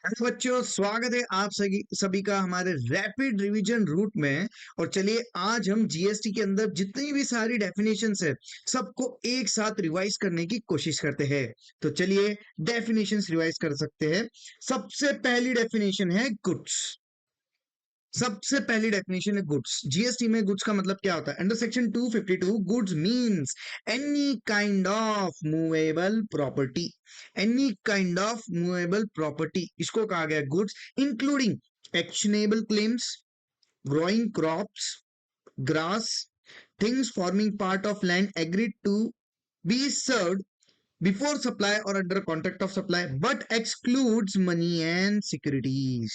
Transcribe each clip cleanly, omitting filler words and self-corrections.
Hello बच्चों, स्वागत है आप सभी सभी का हमारे रैपिड रिवीजन रूट में। और चलिए आज हम जीएसटी के अंदर जितनी भी सारी डेफिनेशंस है सबको एक साथ रिवाइज करने की कोशिश करते हैं। तो चलिए डेफिनेशंस रिवाइज कर सकते हैं। सबसे पहली डेफिनेशन है गुड्स। सबसे पहली डेफिनेशन है गुड्स। जीएसटी में गुड्स का मतलब क्या होता है? Under section 252 goods means any kind of movable property. Any kind of movable property इसको कहा गया goods, including actionable claims, growing crops, grass, things forming part of land agreed to be served before supply or under contract of supply but excludes money and securities.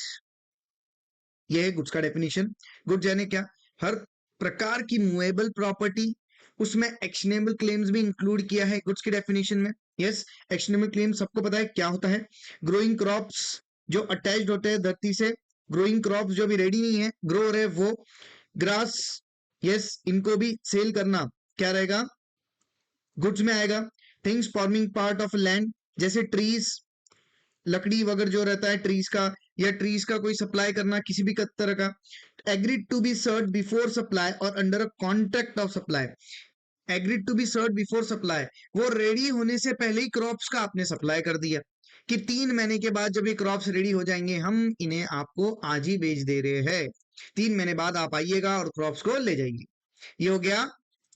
ये है goods का definition. Goods यानी क्या? हर प्रकार की movable property, उसमें actionable claims भी include किया है गुड्स की डेफिनेशन में। यस, एक्शनेबल क्लेम सबको पता है क्या होता है। ग्रोइंग क्रॉप्स जो अटैच्ड होते हैं धरती से, ग्रोइंग क्रॉप्स जो अभी रेडी नहीं है, ग्रो हो रहे वो। ग्रास, यस, इनको भी सेल करना क्या रहेगा? गुड्स में आएगा। Things forming part of land जैसे ट्रीज, लकड़ी वगैरह जो रहता है ट्रीज का, या ट्रीज का कोई सप्लाई करना किसी भी तरह का। Agreed to be served before supply or under a contract of supply. Agreed to be served before supply, वो रेडी होने से पहले ही क्रॉप्स का आपने सप्लाई कर दिया कि 3 महीने के बाद जब ये क्रॉप्स रेडी हो जाएंगे हम इन्हें आपको आज ही बेच दे रहे हैं, 3 महीने बाद आप आइएगा और क्रॉप्स को ले जाइए। ये हो गया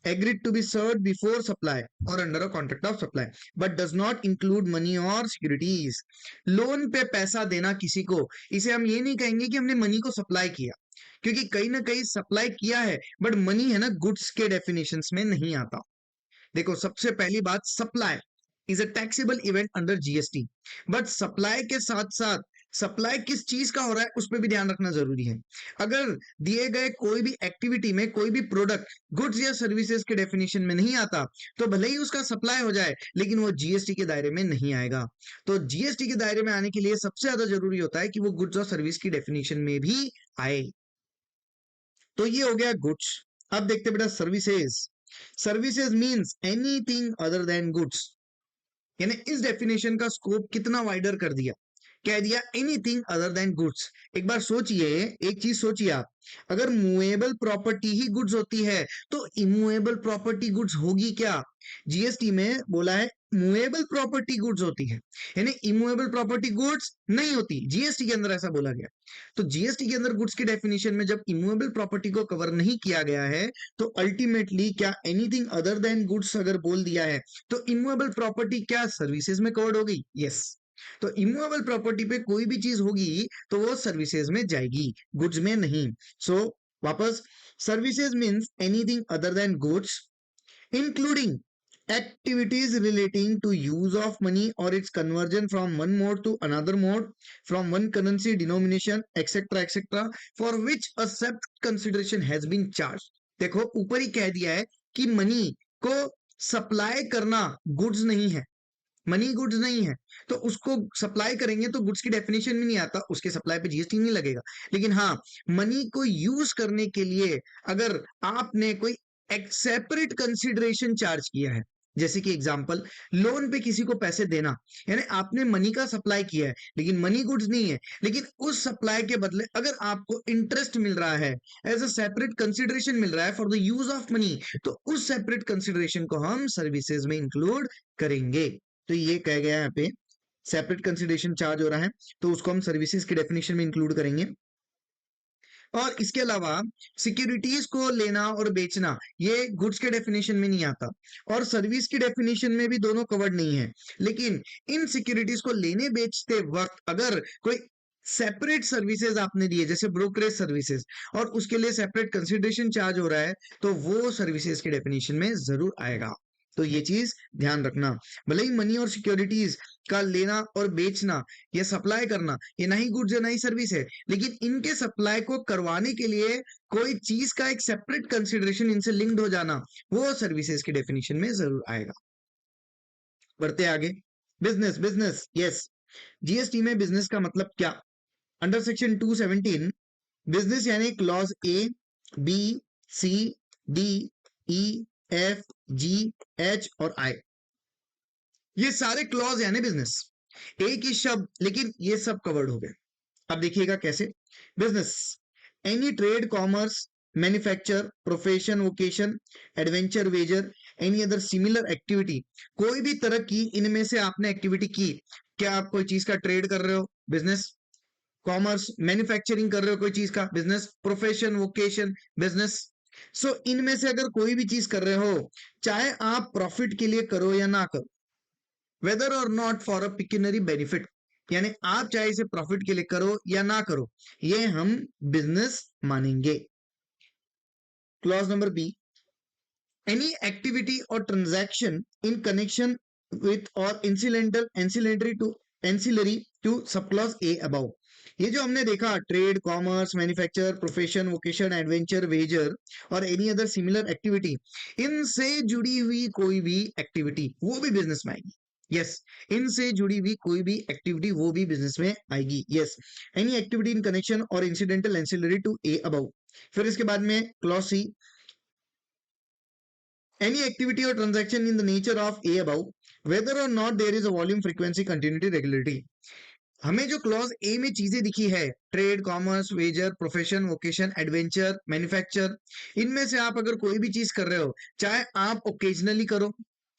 agreed to be served before supply or under a contract of supply but does not include money or securities। Loan पे पैसा देना किसी को, इसे हम ये नहीं कहेंगे कि हमने मनी को सप्लाई किया, क्योंकि कहीं ना कहीं सप्लाई किया है बट मनी है ना गुड्स के डेफिनेशंस में नहीं आता। देखो सबसे पहली बात, supply is a taxable event under GST, but supply के साथ साथ सप्लाई किस चीज का हो रहा है उस पर भी ध्यान रखना जरूरी है। अगर दिए गए कोई भी एक्टिविटी में कोई भी प्रोडक्ट गुड्स या सर्विसेज के डेफिनेशन में नहीं आता तो भले ही उसका सप्लाई हो जाए लेकिन वो जीएसटी के दायरे में नहीं आएगा। तो जीएसटी के दायरे में आने के लिए सबसे ज्यादा जरूरी होता है कि वो गुड्स और सर्विस की डेफिनेशन में भी आए। तो ये हो गया गुड्स। अब देखते बेटा services. Services means anything other than goods, यानी इस डेफिनेशन का स्कोप कितना वाइडर कर दिया, कह दिया एनीथिंग अदर देन गुड्स। एक बार सोचिए, एक चीज सोचिए आप, अगर मूवेबल प्रॉपर्टी ही गुड्स होती है तो इमूवेबल प्रॉपर्टी गुड्स होगी क्या? जीएसटी में बोला है मूवेबल प्रॉपर्टी गुड्स होती है, यानी इमूवेबल प्रॉपर्टी गुड्स नहीं होती, जीएसटी के अंदर ऐसा बोला गया। तो जीएसटी के अंदर गुड्स की डेफिनेशन में जब इमूवेबल प्रॉपर्टी को कवर नहीं किया गया है तो अल्टीमेटली क्या एनीथिंग अदर देन गुड्स अगर बोल दिया है तो इमूवेबल प्रॉपर्टी क्या सर्विसेज में कवर्ड हो गई? यस। तो इमूवेबल प्रॉपर्टी पे कोई भी चीज होगी तो वो सर्विसेज में जाएगी, गुड्स में नहीं। सो वापस, services means anything other than goods including activities relating to use of money or its conversion from one mode to another mode, from one currency denomination etc etc for which a separate consideration has been charged। देखो ऊपर ही कह दिया है कि money को supply करना goods नहीं है, मनी गुड्स नहीं है, तो उसको सप्लाई करेंगे तो गुड्स की डेफिनेशन में नहीं आता, उसके सप्लाई पे जीएसटी नहीं लगेगा। लेकिन हाँ, मनी को यूज करने के लिए अगर आपने कोई एक सेपरेट कंसिडरेशन चार्ज किया है, जैसे कि एग्जांपल लोन पे किसी को पैसे देना, यानी आपने मनी का सप्लाई किया है लेकिन मनी गुड्स नहीं है, लेकिन उस सप्लाई के बदले अगर आपको इंटरेस्ट मिल रहा है, एज अ सेपरेट कंसिडरेशन मिल रहा है for the use of money, तो उस सेपरेट कंसिडरेशन को हम सर्विसेज में इंक्लूड करेंगे। तो ये कह गया यहाँ पे सेपरेट कंसिडरेशन चार्ज हो रहा है तो उसको हम सर्विसेज की डेफिनेशन में इंक्लूड करेंगे। और इसके अलावा सिक्योरिटीज को लेना और बेचना ये गुड्स के डेफिनेशन में नहीं आता, और सर्विस की डेफिनेशन में भी दोनों कवर्ड नहीं है। लेकिन इन सिक्योरिटीज को लेने बेचते वक्त अगर कोई सेपरेट सर्विसेज आपने दिए जैसे ब्रोकरेज सर्विसेज और उसके लिए सेपरेट कंसिडरेशन चार्ज हो रहा है तो वो सर्विसेज के डेफिनेशन में जरूर आएगा। तो ये चीज ध्यान रखना, भले ही मनी और सिक्योरिटीज का लेना और बेचना या सप्लाई करना ये ना ही गुड्स है ना ही सर्विस है, लेकिन इनके सप्लाई को करवाने के लिए कोई चीज का एक सेपरेट कंसिडरेशन इनसे लिंक्ड हो जाना वो सर्विसेज की डेफिनेशन में जरूर आएगा। बढ़ते आगे, बिजनेस। बिजनेस, यस, जीएसटी में बिजनेस का मतलब क्या? अंडर सेक्शन 217 बिजनेस यानी clause A, B, C, D, E, F, G, H और आई, ये सारे क्लॉज यानी बिजनेस। एक ही शब्द लेकिन ये सब कवर्ड हो गए। अब देखिएगा कैसे। Business, any trade, commerce, manufacture, profession, vocation, adventure, wager, any other similar activity. कोई भी तरह की इनमें से आपने एक्टिविटी की, क्या आप कोई चीज का ट्रेड कर रहे हो, बिजनेस। कॉमर्स, मैन्युफैक्चरिंग कर रहे हो कोई चीज का, business. Profession, vocation, business. So इनमें से अगर कोई भी चीज कर रहे हो, चाहे आप प्रॉफिट के लिए करो या ना करो, वेदर और not for a pecuniary benefit, यानी आप चाहे इसे प्रॉफिट के लिए करो या ना करो, ये हम बिजनेस मानेंगे। Clause number B, any activity or transaction in connection with or ancillary to subclause A above। ये जो हमने देखा, trade, commerce, manufacture, profession, vocation, adventure, wager और एनी अदर सिमिलर एक्टिविटी, इनसे जुड़ी हुई कोई भी एक्टिविटी वो भी बिजनेस में आएगी। यस, इनसे जुड़ी हुई कोई भी एक्टिविटी वो भी बिजनेस में आएगी। Yes, any activity in connection or incidental ancillary to A above. फिर इसके बाद में clause C, any activity or transaction in the nature of A above, whether or not there is a volume, frequency, continuity, regularity। हमें जो clause A में चीजें दिखी है, trade, commerce, wager, profession, vocation, adventure, manufacture, इनमें से आप अगर कोई भी चीज कर रहे हो, चाहे आप ओकेजनली करो,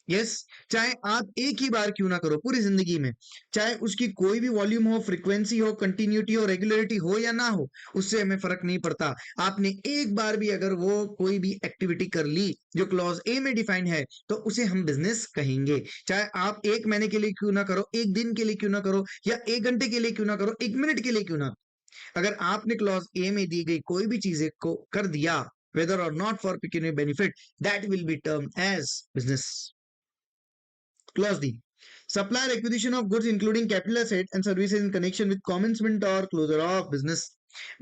यस, चाहे आप एक ही बार क्यों ना करो पूरी जिंदगी में, चाहे उसकी कोई भी वॉल्यूम हो, फ्रीक्वेंसी हो, कंटिन्यूटी हो, रेगुलरिटी हो या ना हो, उससे हमें फर्क नहीं पड़ता। आपने एक बार भी अगर वो कोई भी एक्टिविटी कर ली जो क्लॉज ए में डिफाइंड है, तो उसे हम बिजनेस कहेंगे। चाहे आप 1 महीने के लिए क्यों ना करो, 1 दिन के लिए क्यों ना करो, या 1 घंटे के लिए क्यों ना करो, 1 मिनट के लिए क्यों ना, अगर आपने क्लॉज ए में दी गई कोई भी चीजें को कर दिया, whether or not for pecuniary benefit, that will be termed as business। Clause D, supplier acquisition of goods including capital asset and services in connection with commencement or closure of business।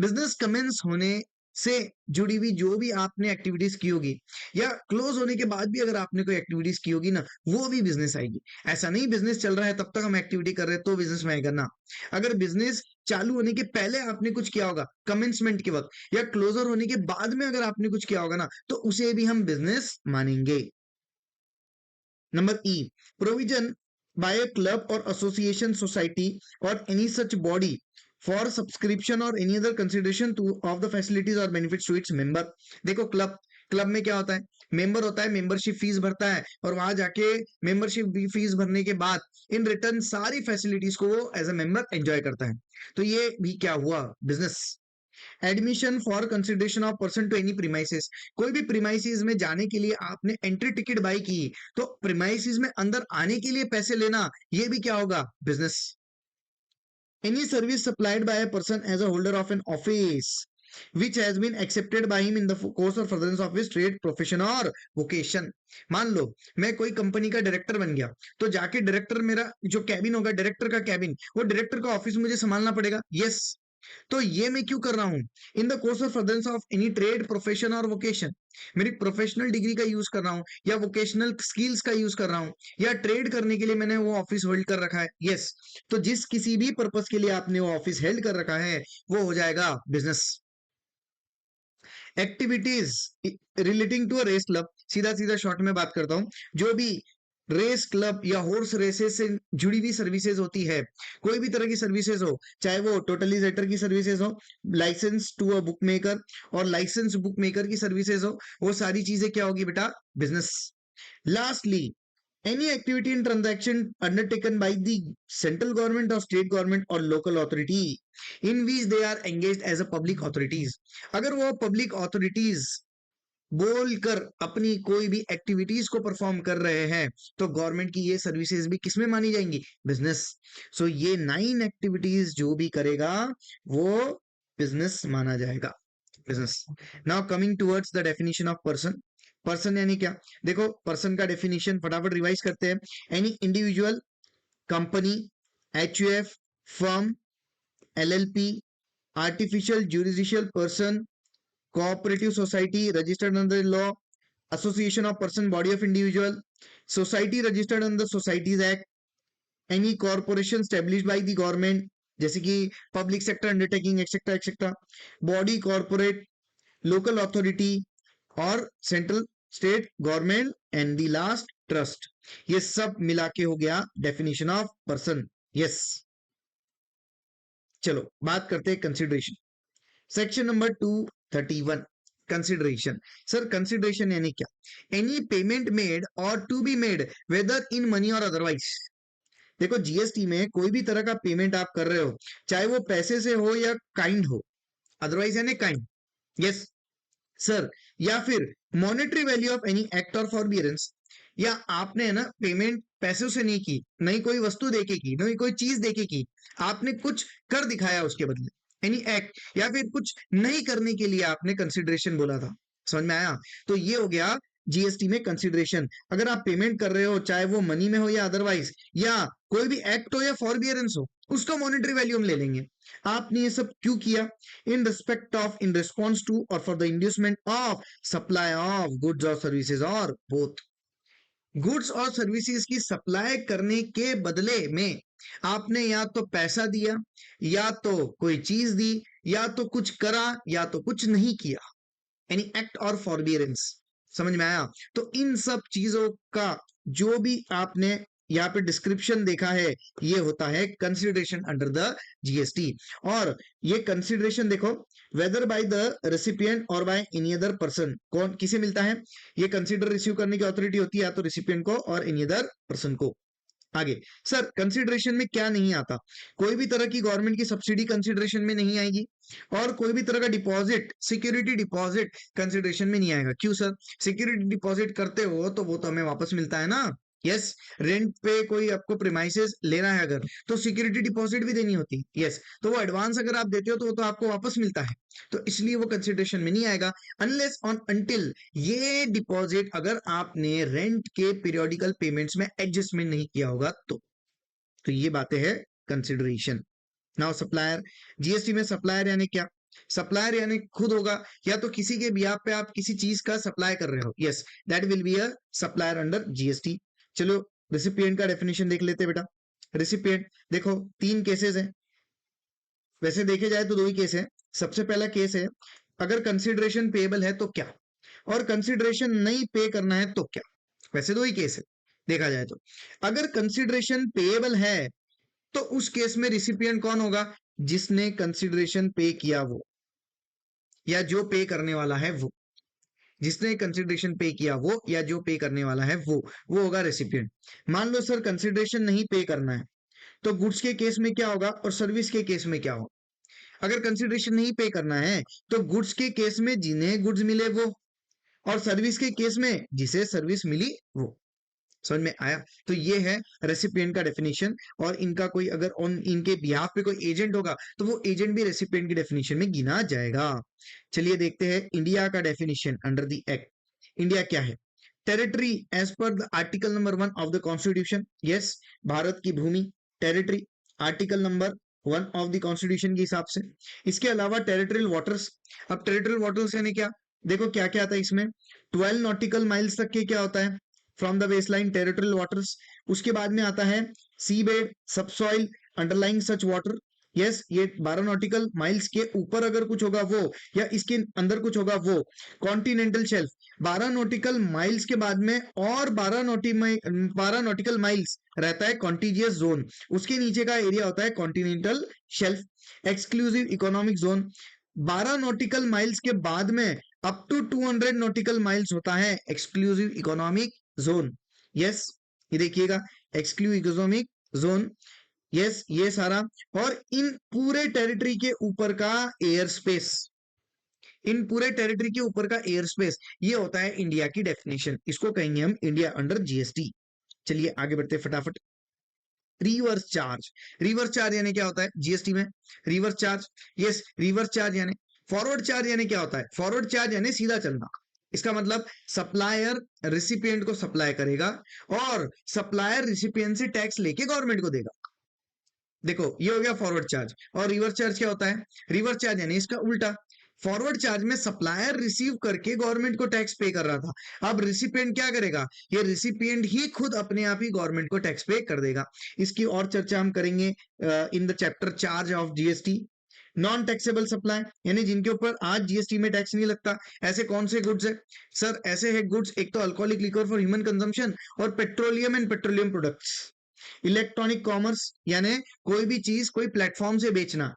Business commence होने से जुड़ी हुई जो भी आपने activities की होगी, या क्लोज होने के बाद भी अगर आपने कोई एक्टिविटीज की होगी ना, वो भी बिजनेस आएगी। ऐसा नहीं बिजनेस चल रहा है तब तक हम एक्टिविटी कर रहे हैं तो बिजनेस में आएगा ना। अगर बिजनेस चालू होने के पहले आपने कुछ किया होगा कमेंसमेंट के वक्त, या क्लोजर होने के बाद में अगर आपने कुछ किया होगा ना, तो उसे भी हम बिजनेस मानेंगे। Number E, provision by a club or association, society or any such body for subscription or any other consideration to of the facilities or benefits to its member. देखो, क्लब में क्या होता है, मेंबर होता है, membership fees भरता है, और वहां जाके मेंबरशिप फीस भरने के बाद इन रिटर्न सारी फैसिलिटीज को वो एज ए मेंबर एंजॉय करता है। तो ये भी क्या हुआ, business. Admission for consideration of person to any premises, कोई भी प्रीमाइसिस में जाने के लिए आपने एंट्री टिकट बाई की, तो प्रीमाइसिस में अंदर आने के लिए पैसे लेना, ये भी क्या होगा, business. Any service supplied by a person as a holder of an office which has been accepted by him in the course or furtherance of his trade, profession और vocation। मान लो मैं कोई कंपनी का डायरेक्टर बन गया, तो जाके director, मेरा जो कैबिन होगा डायरेक्टर का कैबिन, वो डायरेक्टर का ऑफिस मुझे संभालना पड़ेगा। यस, तो ये मैं क्यों कर रहा हूं, in the course of furtherance of any trade, profession और वोकेशन, मेरी प्रोफेशनल डिग्री का यूज कर रहा हूं, या वोकेशनल स्किल्स का यूज कर रहा हूं, या ट्रेड करने के लिए मैंने वो ऑफिस होल्ड कर रखा है। यस, तो जिस किसी भी पर्पस के लिए आपने वो ऑफिस हेल्ड कर रखा है, वो हो जाएगा business. Activities relating to a race club, सीधा सीधा शॉर्ट में बात करता हूं, जो भी रेस क्लब या हॉर्स रेसेस से जुड़ी हुई सर्विसेज होती है, कोई भी तरह की सर्विसेज हो, चाहे वो टोटलिजेटर की सर्विसेज हो, licence to a bookmaker और लाइसेंस बुक मेकर की सर्विसेज हो, वो सारी चीजें क्या होगी बेटा, business. Lastly, any activity in transaction undertaken by the central government or state government or local authority in which they are engaged as a public authorities। अगर वो public authorities बोलकर अपनी कोई भी एक्टिविटीज को परफॉर्म कर रहे हैं, तो गवर्नमेंट की ये सर्विसेज भी किसमें मानी जाएंगी, बिजनेस। सो ये 9 एक्टिविटीज जो भी करेगा वो बिजनेस माना जाएगा, business. Now coming towards the definition of person. Person यानी क्या, देखो पर्सन का डेफिनेशन फटाफट रिवाइज करते हैं। Any individual, company, HUF, firm, LLP, artificial juridical person, cooperative society registered under the law, association of person, body of individual, society registered under Societies Act, any corporation established by the government जैसे कि public sector undertaking etcetera etcetera, body, corporate, local authority or central state government, and the last trust. ये सब मिला के हो गया definition of person. Yes. चलो बात करते हैं consideration. Section number 231, consideration. Sir consideration यानी क्या? Any payment made or to be made whether in money or otherwise. देखो जीएसटी में कोई भी तरह का पेमेंट आप कर रहे हो, चाहे वो पैसे से हो या काइंड हो, अदरवाइज यानी काइंड, यस सर, या फिर monetary value of any act और फॉरबियरेंस, या आपने है ना पेमेंट पैसों से नहीं की, नहीं कोई वस्तु देके की, नहीं कोई चीज देके की, आपने कुछ कर दिखाया उसके बदले, एनी एक्ट, या फिर कुछ नहीं करने के लिए आपने कंसिडरेशन बोला था। समझ में आया? तो ये हो गया जीएसटी में कंसिडरेशन। अगर आप पेमेंट कर रहे हो, चाहे वो मनी में हो या अदरवाइज, या कोई भी एक्ट हो या फॉरबियरेंस हो, उसका मॉनेटरी वैल्यू हम ले लेंगे। आपने ये सब क्यों किया? In respect of, in response to, or for the inducement of supply of goods और सर्विसेज, और बोथ। गुड्स और सर्विसेज की सप्लाई करने के बदले में आपने या तो पैसा दिया, या तो कोई चीज दी, या तो कुछ करा, या तो कुछ नहीं किया, एनी एक्ट और फॉरबियरेंस। समझ में आया? तो इन सब चीजों का जो भी आपने यहाँ पे डिस्क्रिप्शन देखा है, ये होता है कंसिडरेशन अंडर द जीएसटी। और ये कंसिडरेशन देखो, वेदर बाय द रेसिपिएंट और बाय एनी अदर पर्सन, कौन किसे मिलता है? ये कंसिडर रिसीव करने की अथॉरिटी होती है या तो रेसिपिएंट को और एनी अदर पर्सन को। आगे सर कंसिडरेशन में क्या नहीं आता? कोई भी तरह की गवर्नमेंट की सब्सिडी कंसिडरेशन में नहीं आएगी, और कोई भी तरह का डिपॉजिट, सिक्योरिटी डिपॉजिट कंसिडरेशन में नहीं आएगा। क्यों सर? सिक्योरिटी डिपॉजिट करते हो तो वो तो हमें वापस मिलता है ना। यस, रेंट पे कोई आपको प्रीमाइसेस लेना है अगर, तो सिक्योरिटी डिपॉजिट भी देनी होती है। यस, तो वो एडवांस अगर आप देते हो तो वो तो आपको वापस मिलता है, तो इसलिए वो कंसिडरेशन में नहीं आएगा, अनलेस ऑन अंटिल ये डिपॉजिट अगर आपने रेंट के पीरियोडिकल पेमेंट्स में एडजस्टमेंट नहीं किया होगा तो ये बातें हैं कंसिडरेशन। नाउ सप्लायर, जीएसटी में सप्लायर यानी क्या? सप्लायर यानी खुद होगा, या तो किसी के बिहाफ पे आप किसी चीज का सप्लाई कर रहे हो, yes that will be a supplier under GST. चलो रिसिपिएंट का डेफिनेशन देख लेते हैं बेटा। रिसिपिएंट देखो 3 केसेस हैं, वैसे देखे जाए तो 2 ही केस है। सबसे पहला केस है, अगर कंसिडरेशन पेएबल है तो क्या, और कंसिडरेशन नहीं पे करना है तो क्या। वैसे 2 ही केस है देखा जाए तो। अगर कंसिडरेशन पेएबल है तो उस केस में रिसिपिएंट कौन होगा? जिसने कंसिडरेशन पे किया वो, या जो पे करने वाला है वो। जिसने कंसिडरेशन पे किया वो, या जो पे करने वाला है वो होगा रेसिपिएंट। मान लो सर कंसिडरेशन नहीं पे करना है, तो गुड्स के केस में क्या होगा और सर्विस के केस में क्या होगा? अगर कंसिडरेशन नहीं पे करना है तो गुड्स के केस में जिन्हें गुड्स मिले वो, और सर्विस के केस में जिसे सर्विस मिली वो। समझ में आया? तो ये है रेसिपिएंट का डेफिनेशन, और इनका कोई अगर ऑन इनके बिहाफ पे कोई एजेंट होगा तो वो एजेंट भी रेसिपिएंट की डेफिनेशन में गिना जाएगा। चलिए देखते हैं इंडिया का definition under the act. India क्या है? Territory as per the article number 1 of the constitution. Yes, Bharat की भूमि territory, article number 1 of the constitution के हिसाब से। इसके अलावा टेरिटरियल वाटर्स। अब टेरिटरियल वाटर्स यानी क्या? देखो क्या क्या आता है इसमें। 12 नॉटिकल माइल्स तक के क्या होता है? From the baseline territorial waters. उसके बाद में आता है seabed, subsoil, underlying such water. Yes, ये 12 नॉटिकल माइल्स के ऊपर अगर कुछ होगा वो, या इसके अंदर कुछ होगा वो। कॉन्टिनेंटल शेल्फ, 12 नॉटिकल माइल्स के बाद में और 12 नॉटिकल माइल्स रहता है कॉन्टिजियस जोन, उसके नीचे का एरिया होता है continental shelf. Exclusive economic zone, 12 nautical miles के बाद में अप टू 200 नॉटिकल माइल्स होता है एक्सक्लूसिव इकोनॉमिक जोन। यस, ये देखिएगा एक्सक्लूसिव इकोनॉमिक जोन। यस, ये सारा, और इन पूरे टेरिटरी के ऊपर का एयर स्पेस, इन पूरे टेरिटरी के ऊपर का एयर स्पेस, ये होता है इंडिया की डेफिनेशन। इसको कहेंगे हम इंडिया अंडर जीएसटी। चलिए आगे बढ़ते फटाफट। रिवर्स चार्ज, रिवर्स चार्ज यानी क्या होता है जीएसटी में? Reverse charge, yes reverse charge यानी, फॉरवर्ड चार्ज यानी क्या होता है? फॉरवर्ड चार्ज यानी सीधा चलना। इसका मतलब सप्लायर रिसिपिएंट को सप्लाई करेगा, और सप्लायर रिसिपिएंट से टैक्स लेके गवर्नमेंट को देगा। देखो ये हो गया फॉरवर्ड चार्ज। और रिवर्स चार्ज क्या होता है? रिवर्स चार्ज यानी इसका उल्टा। फॉरवर्ड चार्ज में सप्लायर रिसीव करके गवर्नमेंट को टैक्स पे कर रहा था, अब रिसिपिएंट क्या करेगा? ये रिसिपिएंट ही खुद अपने आप ही गवर्नमेंट को टैक्स पे कर देगा। इसकी और चर्चा हम करेंगे in the chapter charge of GST. Non taxable supply यानी जिनके ऊपर आज जीएसटी में टैक्स नहीं लगता, ऐसे कौन से गुड्स है? सर ऐसे है गुड्स, एक तो alcoholic liquor for human consumption, और petroleum and petroleum products. Electronic commerce यानी कोई भी चीज कोई प्लेटफॉर्म से बेचना,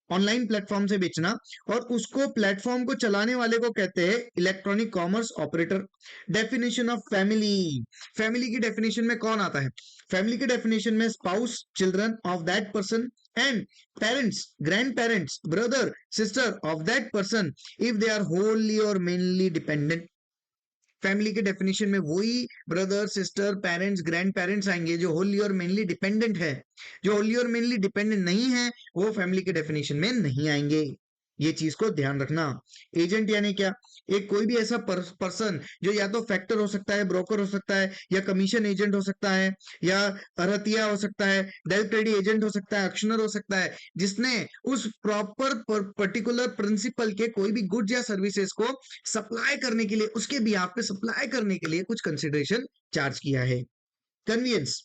ऑनलाइन प्लेटफॉर्म से बेचना, और उसको प्लेटफॉर्म को चलाने वाले को कहते हैं electronic commerce operator. Definition of family, family की डेफिनेशन में कौन आता है? फैमिली की डेफिनेशन में spouse, children of that person and parents, grandparents, brother, sister of that person if they are wholly or mainly dependent. Family के definition में वही brother, sister, parents, grandparents आएंगे जो होली और मेनली डिपेंडेंट है। जो Holi or mainly dependent नहीं है वो फैमिली के डेफिनेशन में नहीं आएंगे। ये चीज को ध्यान रखना। एजेंट यानी क्या? एक कोई भी ऐसा पर्सन जो या तो फैक्टर हो सकता है, ब्रोकर हो सकता है, या कमीशन एजेंट हो सकता है, या अरतिया हो सकता है, डायरेक्ट क्रेडिट एजेंट हो सकता है, ऑक्शनर हो सकता है, जिसने उस प्रॉपर पर्टिकुलर प्रिंसिपल के कोई भी गुड्स या सर्विसेज को सप्लाई करने के लिए, उसके बिहाफ पे सप्लाई करने के लिए कुछ कंसिडरेशन चार्ज किया है। कन्वीनियंस,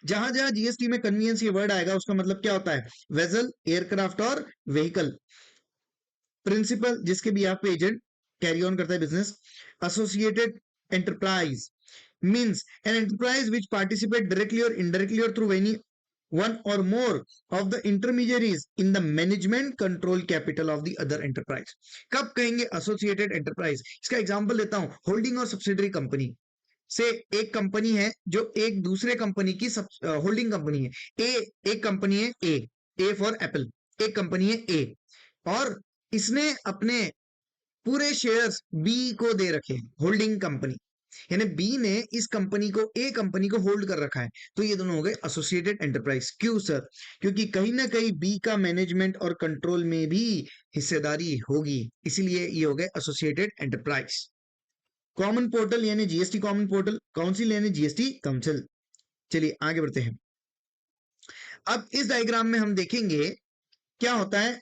जहां जहां जीएसटी में कन्वीनियंस ये वर्ड आएगा उसका मतलब क्या होता है? वेसल, एयरक्राफ्ट और व्हीकल। प्रिंसिपल, जिसके बिहाफ पे एजेंट कैरी ऑन करता है business. Associated enterprise means an enterprise which participate directly और इनडायरेक्टली और through any one or more of the intermediaries in the management control capital of the other enterprise। कब कहेंगे associated enterprise? इसका example लेता हूं, holding और subsidiary company से एक कंपनी है जो एक दूसरे कंपनी की होल्डिंग कंपनी है। एक कंपनी है ए फॉर एप्पल, एक कंपनी है ए, और इसने अपने पूरे शेयर्स बी को दे रखे हैं, होल्डिंग कंपनी, यानी बी ने इस कंपनी को, ए कंपनी को होल्ड कर रखा है। तो ये दोनों हो गए एसोसिएटेड एंटरप्राइज। क्यों सर? क्योंकि कहीं ना कहीं बी का मैनेजमेंट और कंट्रोल में भी हिस्सेदारी होगी, इसीलिए ये हो गए एसोसिएटेड एंटरप्राइज। कॉमन पोर्टल यानी जीएसटी कॉमन पोर्टल, काउंसिल यानी जीएसटी काउंसिल। चलिए आगे बढ़ते हैं। अब इस डायग्राम में हम देखेंगे क्या होता है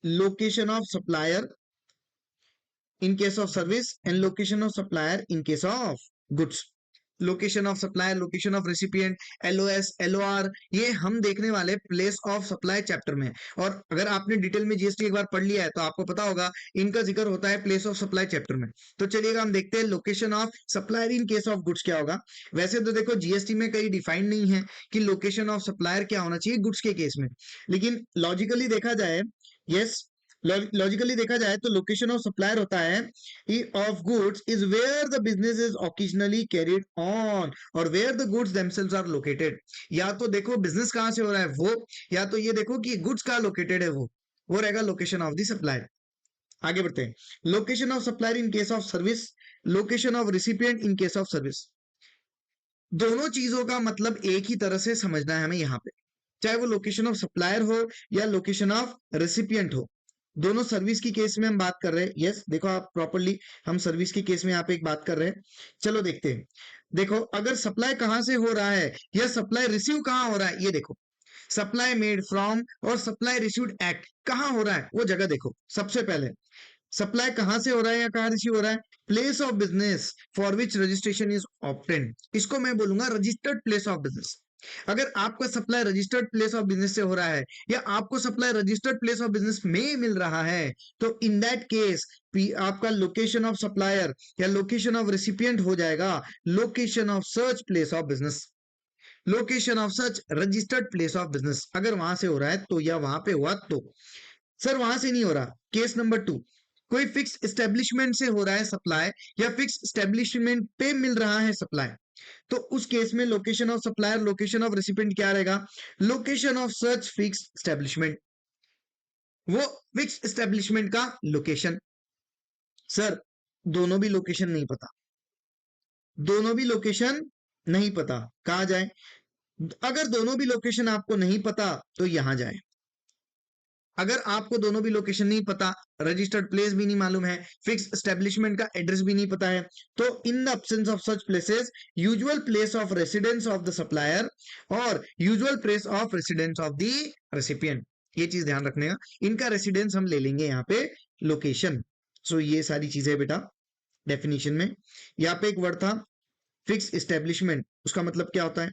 location of supplier in case of service and location of supplier in case of goods। Location of supplier, location of recipient, LOS, LOR, ये हम देखने वाले प्लेस ऑफ सप्लाई चैप्टर में। और अगर आपने डिटेल में जीएसटी एक बार पढ़ लिया है तो आपको पता होगा इनका जिक्र होता है प्लेस ऑफ सप्लाई चैप्टर में। तो चलिएगा हम देखते हैं location of supplier in case of goods क्या होगा। वैसे तो देखो जीएसटी में कहीं डिफाइंड नहीं है कि लोकेशन ऑफ सप्लायर क्या होना चाहिए गुड्स के केस में, लेकिन लॉजिकली देखा जाए, यस, लॉजिकली देखा जाए तो लोकेशन ऑफ सप्लायर होता है of goods is where the business is ordinarily carried on or where the goods themselves are located. या तो देखो बिजनेस कहां से हो रहा है वो, या तो ये देखो कि गुड्स कहां लोकेटेड है वो रहेगा लोकेशन ऑफ द सप्लायर। आगे बढ़ते हैं। Location of supplier in case of service, location of recipient in case of service. दोनों चीजों का मतलब एक ही तरह से समझना है हमें यहाँ पे, चाहे वो लोकेशन ऑफ सप्लायर हो या लोकेशन ऑफ रेसिपिएंट हो। दोनों सर्विस की केस में हम बात कर रहे हैं। यस, देखो आप प्रॉपरली हम सर्विस की केस में यहाँ पे एक बात कर रहे हैं। चलो देखते हैं। देखो अगर सप्लाई कहां से हो रहा है या सप्लाई रिसीव कहां हो रहा है, ये देखो सप्लाई मेड फ्रॉम और सप्लाई रिसीव्ड एट कहां हो रहा है वो जगह देखो। सबसे पहले सप्लाई कहां से हो रहा है या कहां रिसीव हो रहा है? Place of business for which registration is obtained, इसको मैं बोलूंगा रजिस्टर्ड प्लेस ऑफ बिजनेस। अगर आपका supply registered place of business से हो रहा है या आपको supply registered place of business में मिल रहा है तो इन दैट केस आपका लोकेशन ऑफ सप्लायर या लोकेशन ऑफ रेसिपिएंट हो जाएगा location of such place of business, location of such registered place of business. अगर वहां से हो रहा है तो या वहां पे हुआ तो। सर वहां से नहीं हो रहा, केस नंबर 2, कोई फिक्स एस्टेब्लिशमेंट से हो रहा है सप्लाई या फिक्स एस्टेब्लिशमेंट पे मिल रहा है सप्लाई, तो उस केस में location of supplier, location of recipient क्या रहेगा? Location of such fix establishment, वो फिक्स एस्टेब्लिशमेंट का लोकेशन। सर दोनों भी लोकेशन नहीं पता, दोनों भी लोकेशन नहीं पता, कहां जाए? अगर दोनों भी लोकेशन आपको नहीं पता तो यहां जाए। अगर आपको दोनों भी लोकेशन नहीं पता, रजिस्टर्ड प्लेस भी नहीं मालूम है, फिक्स एस्टेब्लिशमेंट का एड्रेस भी नहीं पता है, तो in the absence of such places usual place of residence of the supplier or usual place of residence of the recipient, ये चीज ध्यान रखने का, इनका रेसिडेंस हम ले लेंगे यहाँ पे लोकेशन। सो ये सारी चीजें बेटा डेफिनेशन में। यहाँ पे एक वर्ड था फिक्स एस्टेब्लिशमेंट, उसका मतलब क्या होता है?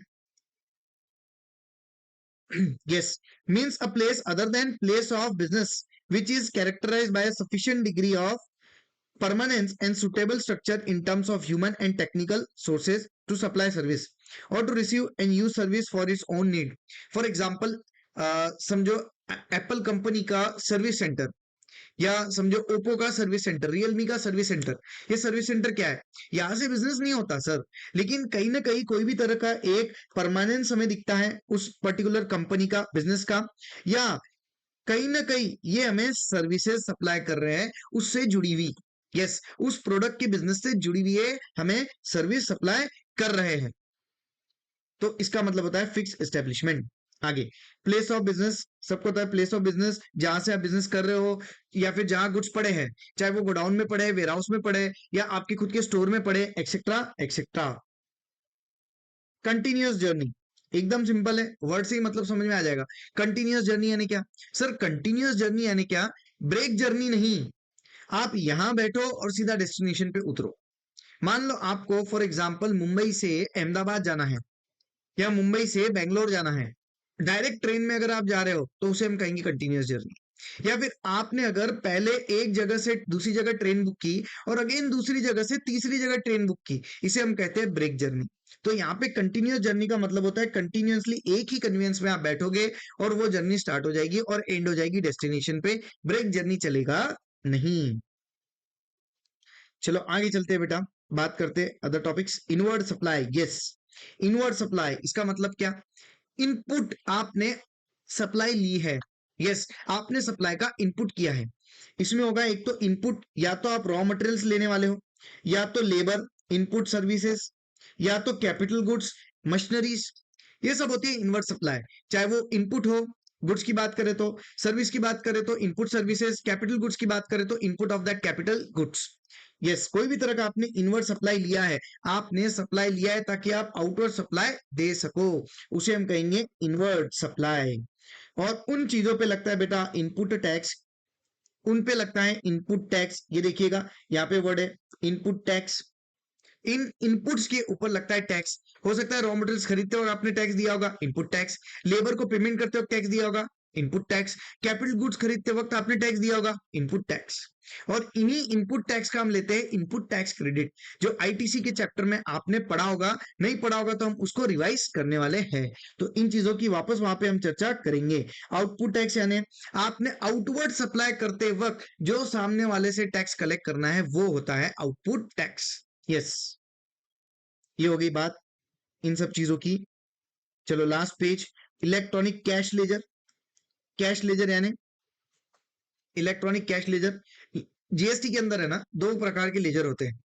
yes, means a place other than place of business which is characterized by a sufficient degree of permanence and suitable structure in terms of human and technical sources to supply service or to receive and use service for its own need. For example, समझो Apple company का service centre, या समझो Oppo का service centre, Realme का service centre. ये service centre क्या है? यहाँ से बिजनेस नहीं होता सर, लेकिन कहीं ना कहीं कोई भी तरह का एक परमानेंस हमें दिखता है उस पर्टिकुलर कंपनी का, बिजनेस का, या कहीं ना कहीं ये हमें सर्विसेज सप्लाई कर रहे हैं उससे जुड़ी हुई, यस, उस प्रोडक्ट के बिजनेस से जुड़ी हुई है, हमें सर्विस सप्लाई कर रहे हैं, तो इसका मतलब होता है फिक्स एस्टेब्लिशमेंट। आगे प्लेस ऑफ बिजनेस, सबको पता है प्लेस ऑफ बिजनेस जहां से आप बिजनेस कर रहे हो या फिर जहां गुड्स पड़े हैं, चाहे वो गोडाउन में पड़े, वेयर हाउस में पड़े, या आपके खुद के स्टोर में पड़े, एक्सेट्रा एक्सेट्रा। कंटिन्यूअस जर्नी एकदम सिंपल है, वर्ड से ही मतलब समझ में आ जाएगा। कंटिन्यूअस जर्नी यानी क्या सर? कंटिन्यूअस जर्नी यानी क्या? ब्रेक जर्नी नहीं। आप यहां बैठो और सीधा डेस्टिनेशन पे उतरो। मान लो आपको फॉर एग्जांपल मुंबई से अहमदाबाद जाना है या मुंबई से बेंगलोर जाना है, डायरेक्ट ट्रेन में अगर आप जा रहे हो तो उसे हम कहेंगे कंटिन्यूअस जर्नी। या फिर आपने अगर पहले एक जगह से दूसरी जगह ट्रेन बुक की और अगेन दूसरी जगह से तीसरी जगह ट्रेन बुक की, इसे हम कहते हैं ब्रेक जर्नी। तो यहाँ पे कंटिन्यूअस जर्नी का मतलब होता है कंटिन्यूअसली एक ही कन्वीनियंस में आप बैठोगे और वो जर्नी स्टार्ट हो जाएगी और एंड हो जाएगी डेस्टिनेशन पे, ब्रेक जर्नी चलेगा नहीं। चलो आगे चलते हैं बेटा, बात करते हैं other topics. Inward supply, yes, inward supply इसका मतलब क्या? इनपुट आपने सप्लाई ली है, यस, आपने सप्लाई का इनपुट किया है। इसमें होगा एक तो इनपुट, या तो आप रॉ मटेरियल्स लेने वाले हो, या तो लेबर, इनपुट सर्विसेज, या तो कैपिटल गुड्स, मशीनरीज, ये सब होती है इनवर्ड सप्लाई। चाहे वो इनपुट हो, गुड्स की बात करें तो, सर्विस की बात करें तो इनपुट सर्विसेज, कैपिटल गुड्स की बात करें तो input of that capital goods. Yes, कोई भी तरह का आपने इनवर्ड सप्लाई लिया है, आपने सप्लाई लिया है ताकि आप आउटवर्ड सप्लाई दे सको, उसे हम कहेंगे इनवर्ड सप्लाई। और उन चीजों पे लगता है बेटा इनपुट टैक्स, उन पे लगता है इनपुट टैक्स। ये देखिएगा यहाँ पे वर्ड है इनपुट टैक्स। इन इनपुट्स के ऊपर लगता है टैक्स। हो सकता है रॉ मटेरियल्स खरीदते हो और आपने टैक्स दिया होगा, इनपुट टैक्स। लेबर को पेमेंट करते वक्त टैक्स दिया होगा, इनपुट टैक्स। कैपिटल गुड्स खरीदते वक्त आपने टैक्स दिया होगा, इनपुट टैक्स। और इन्हीं इनपुट टैक्स का हम लेते हैं इनपुट टैक्स क्रेडिट, जो आईटीसी के चैप्टर में आपने पढ़ा होगा, नहीं पढ़ा होगा तो हम उसको रिवाइज करने वाले हैं। तो इन चीजों की वापस वहां पे हम चर्चा करेंगे। आउटपुट टैक्स यानी आपने आउटवर्ड सप्लाई करते वक्त जो सामने वाले से टैक्स कलेक्ट करना है वो होता है आउटपुट टैक्स। यस, ये हो गई बात इन सब चीजों की। चलो last page, electronic cash ledger. Cash ledger यानी इलेक्ट्रॉनिक कैश लेजर जीएसटी के अंदर है ना, दो प्रकार के लेजर होते हैं।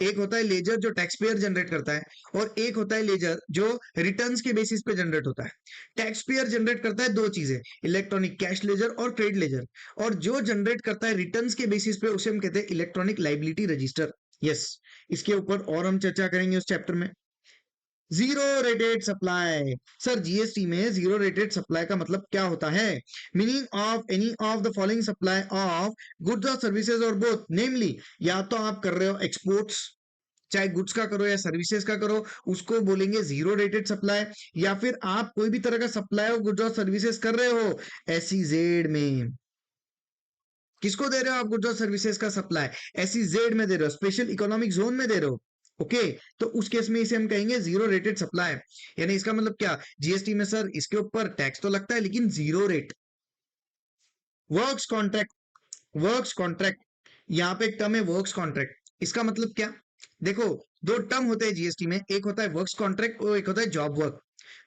एक होता है लेजर जो टैक्स पेयर जनरेट करता है, और एक होता है लेजर जो रिटर्न्स के बेसिस पे जनरेट होता है। टैक्स पेयर जनरेट करता है दो चीजें, इलेक्ट्रॉनिक कैश लेजर और क्रेडिट लेजर, और जो जनरेट करता है रिटर्न्स के बेसिस पे उसे हम कहते हैं इलेक्ट्रॉनिक लायबिलिटी रजिस्टर। यस, इसके ऊपर और हम चर्चा करेंगे उस चैप्टर में। Zero rated supply, sir GST में जीरो रेटेड सप्लाई का मतलब क्या होता है? Meaning of any of the following supply of goods और सर्विसेज और बोथ, नेमली या तो आप कर रहे हो एक्सपोर्ट्स, चाहे गुड्स का करो या सर्विसेज का करो, उसको बोलेंगे जीरो रेटेड सप्लाई। या फिर आप कोई भी तरह का सप्लाई ऑफ गुड्स और सर्विसेज कर रहे हो एसईजेड में, किसको दे रहे हो आप गुड्स और सर्विसेज का सप्लाई? एसईजेड में दे रहे हो, स्पेशल इकोनॉमिक जोन में दे रहे हो। ओके, तो उस केस में इसे हम कहेंगे जीरो रेटेड सप्लाई। यानी इसका मतलब क्या? जीएसटी में सर इसके ऊपर टैक्स तो लगता है लेकिन zero rate. Works contract, works contract, यहाँ पे एक टर्म है वर्क्स कॉन्ट्रैक्ट। इसका मतलब क्या? देखो, दो टर्म होते हैं जीएसटी में, एक होता है वर्क्स कॉन्ट्रैक्ट और एक होता है जॉब वर्क।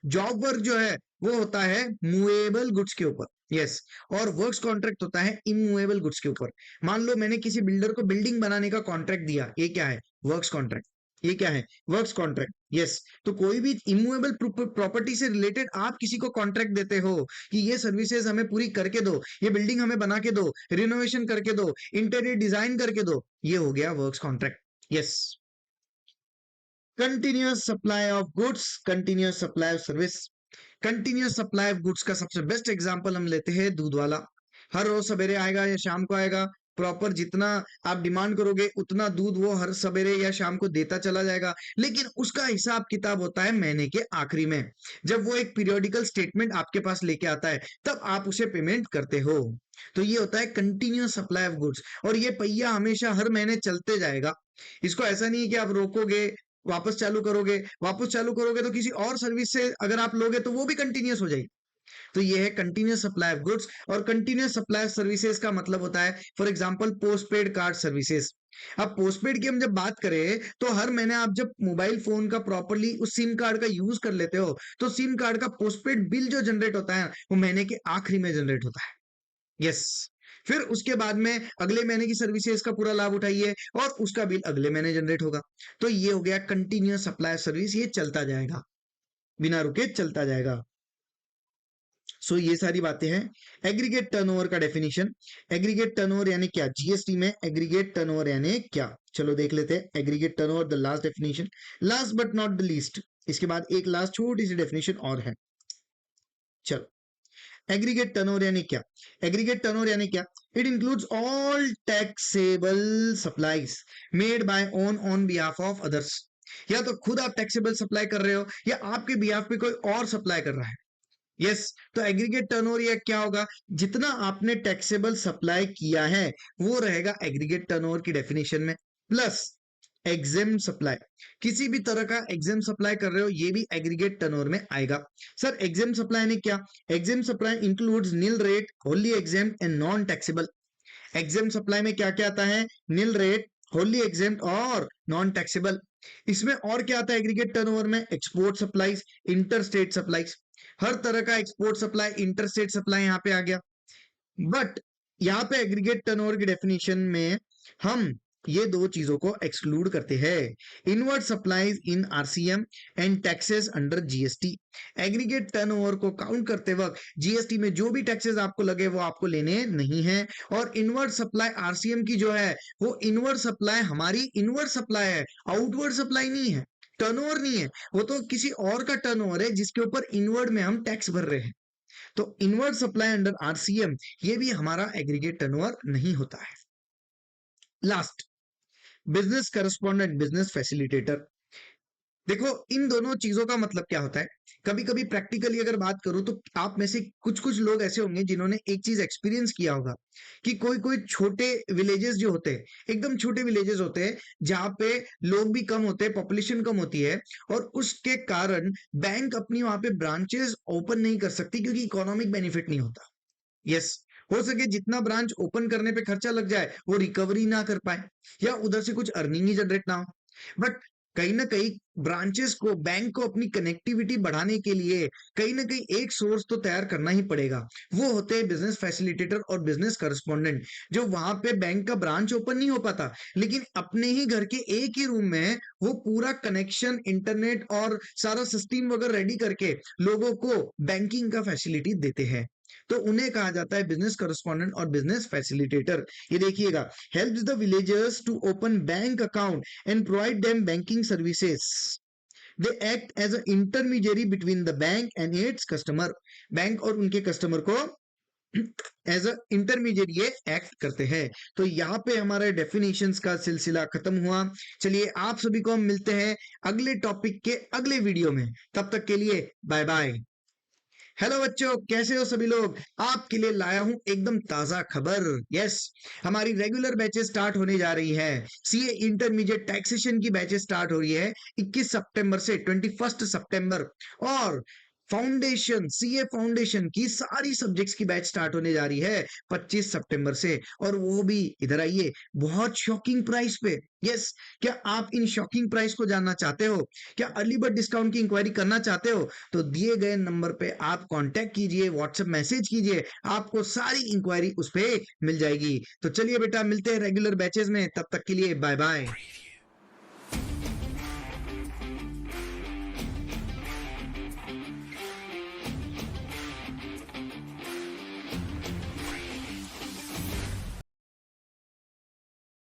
जॉब वर्क जो है वो होता है मूवेबल गुड्स के ऊपर, यस, और वर्क्स कॉन्ट्रैक्ट होता है इमूवेबल गुड्स के ऊपर। मान लो मैंने किसी बिल्डर को बिल्डिंग बनाने का कॉन्ट्रैक्ट दिया, ये क्या है? Works contract. ये क्या है? Works contract. यस, तो कोई भी इमूवेबल प्रॉपर्टी से रिलेटेड आप किसी को कॉन्ट्रैक्ट देते हो कि ये सर्विसेज हमें पूरी करके दो, ये बिल्डिंग हमें बना के दो, रिनोवेशन करके दो, इंटीरियर डिजाइन करके दो, ये हो गया works contract. Yes, continuous supply of goods, continuous supply of service. Continuous supply of goods का सबसे बेस्ट एग्जांपल हम लेते हैं दूध वाला। हर रोज सवेरे आएगा या शाम को आएगा, प्रॉपर जितना आप डिमांड करोगे उतना दूध वो हर सवेरे या शाम को देता चला जाएगा, लेकिन उसका हिसाब किताब होता है महीने के आखिरी में, जब वो एक पीरियोडिकल स्टेटमेंट आपके पास लेके आता है तब आप उसे पेमेंट करते हो। तो ये होता है कंटिन्यूअस सप्लाई ऑफ गुड्स, और ये पहिया हमेशा हर महीने चलते जाएगा। इसको ऐसा नहीं है कि आप रोकोगे, वापस चालू करोगे तो किसी और सर्विस से अगर आप लोगे तो वो भी कंटिन्यूअस हो जाएगी। तो ये है कंटिन्यूअस सप्लाई ऑफ गुड्स। और कंटिन्यूअस सप्लाई ऑफ सर्विसेज का मतलब होता है for example postpaid card services. अब पोस्टपेड की हम जब बात करें तो हर महीने आप जब मोबाइल फोन का प्रॉपरली उस सिम कार्ड का यूज कर लेते हो तो सिम कार्ड का पोस्टपेड बिल जो जनरेट होता है वो महीने के आखिरी में जनरेट होता है। यस, फिर उसके बाद में अगले महीने की सर्विसेज का पूरा लाभ उठाइए और उसका बिल अगले महीने जनरेट होगा। तो ये हो गया कंटिन्यूअस सप्लाई सर्विस, ये चलता जाएगा, बिना रुके चलता जाएगा। सो ये सारी बातें हैं। एग्रीगेट टर्नओवर का डेफिनेशन, एग्रीगेट टर्नओवर यानी क्या, जीएसटी में एग्रीगेट टर्नओवर यानी क्या, चलो देख लेते हैं। Aggregate turnover the last definition, last but not the least, इसके बाद एक लास्ट छोटी सी डेफिनेशन और है। चलो, एग्रीगेट टर्नओवर यानी क्या, एग्रीगेट टर्नओवर यानी क्या, it includes all taxable supplies made by on behalf of others. या तो खुद आप टैक्सेबल सप्लाई कर रहे हो या आपके बिहाफ पे कोई और सप्लाई कर रहा है। यस, तो एग्रीगेट टर्नओवर या क्या होगा, जितना आपने टैक्सेबल सप्लाई किया है वो रहेगा एग्रीगेट टर्नओवर की डेफिनेशन में, प्लस एग्जेम सप्लाई, किसी भी तरह का एग्जेम सप्लाई कर रहे हो ये भी एग्रीगेट टर्नओवर में आएगा। सर एग्जेम सप्लाई ने क्या, exempt supply includes nil rate, wholly exempt and non taxable. Exempt supply में क्या क्या आता है, नील रेट, होली एग्जेम और नॉन टैक्सेबल। इसमें और क्या आता है एग्रीगेट टर्नओवर में, export supplies, inter state supplies, हर तरह का export supply, inter state supply यहाँ पे आ गया। बट यहाँ पे एग्रीगेट टर्नओवर की डेफिनेशन में हम ये दो चीजों को एक्सक्लूड करते हैं, inward supplies in RCM and taxes under GST. Aggregate turnover को काउंट करते वक्त जीएसटी में जो भी टैक्सेस आपको लगे वो आपको लेने नहीं है। और इनवर्ड सप्लाई आरसीएम की जो है वो इनवर्ड सप्लाई हमारी इनवर्ड सप्लाई है, आउटवर्ड सप्लाई नहीं है, टर्नओवर नहीं है, वो तो किसी और का टर्नओवर है जिसके ऊपर इनवर्ड में हम टैक्स भर रहे हैं। तो इनवर्ड सप्लाई अंडर आरसीएम ये भी हमारा एग्रीगेट टर्नओवर नहीं होता है। Last, business correspondent, business facilitator. देखो इन दोनों चीजों का मतलब क्या होता है, कभी कभी प्रैक्टिकली अगर बात करूं तो आप में से कुछ कुछ लोग ऐसे होंगे जिन्होंने एक चीज एक्सपीरियंस किया होगा कि कोई कोई छोटे विलेजेस जो होते हैं, एकदम छोटे विलेजेस होते हैं जहां पे लोग भी कम होते हैं, पॉपुलेशन कम होती है, और उसके कारण बैंक अपनी वहां पे ब्रांचेस ओपन नहीं कर सकती क्योंकि इकोनॉमिक बेनिफिट नहीं होता। यस, हो सके जितना ब्रांच ओपन करने पे खर्चा लग जाए वो रिकवरी ना कर पाए या उधर से कुछ अर्निंग ही जनरेट ना हो। बट कहीं ना कहीं ब्रांचेस को, बैंक को अपनी कनेक्टिविटी बढ़ाने के लिए कहीं ना कहीं एक सोर्स तो तैयार करना ही पड़ेगा। वो होते हैं बिजनेस फैसिलिटेटर और बिजनेस करस्पॉन्डेंट, जो वहां पे बैंक का ब्रांच ओपन नहीं हो पाता लेकिन अपने ही घर के एक ही रूम में वो पूरा कनेक्शन, इंटरनेट और सारा सिस्टम वगैरह रेडी करके लोगों को बैंकिंग का फैसिलिटी देते हैं। तो उन्हें कहा जाता है बिजनेस करस्पॉन्डेंट और बिजनेस फैसिलिटेटर। ये देखिएगा, helps the villagers to open bank account and provide them banking services. They act as an intermediary between the bank and its customer. Bank और उनके कस्टमर को एज अ इंटरमीडिएट ये act करते हैं। तो यहाँ पे हमारे डेफिनेशंस का सिलसिला खत्म हुआ। चलिए आप सभी को हम मिलते हैं अगले टॉपिक के अगले वीडियो में, तब तक के लिए बाय बाय। हेलो बच्चों, कैसे हो सभी लोग, आपके लिए लाया हूं एकदम ताजा खबर। यस, हमारी रेगुलर बैचेस स्टार्ट होने जा रही है। सीए इंटरमीडिएट टैक्सेशन की बैचेस स्टार्ट हो रही है 21 सितंबर से 21 सितंबर, और फाउंडेशन, सीए फाउंडेशन की सारी सब्जेक्ट्स की बैच स्टार्ट होने जा रही है 25 सितंबर से, और वो भी इधर आइए बहुत शॉकिंग प्राइस पे। यस, क्या आप इन शॉकिंग प्राइस को जानना चाहते हो, क्या अर्ली बर्ड डिस्काउंट की इंक्वायरी करना चाहते हो, तो दिए गए नंबर पे आप कांटेक्ट कीजिए, व्हाट्सएप मैसेज कीजिए, आपको सारी इंक्वायरी उस पे मिल जाएगी। तो चलिए बेटा, मिलते हैं रेगुलर बैचेस में, तब तक के लिए बाय बाय।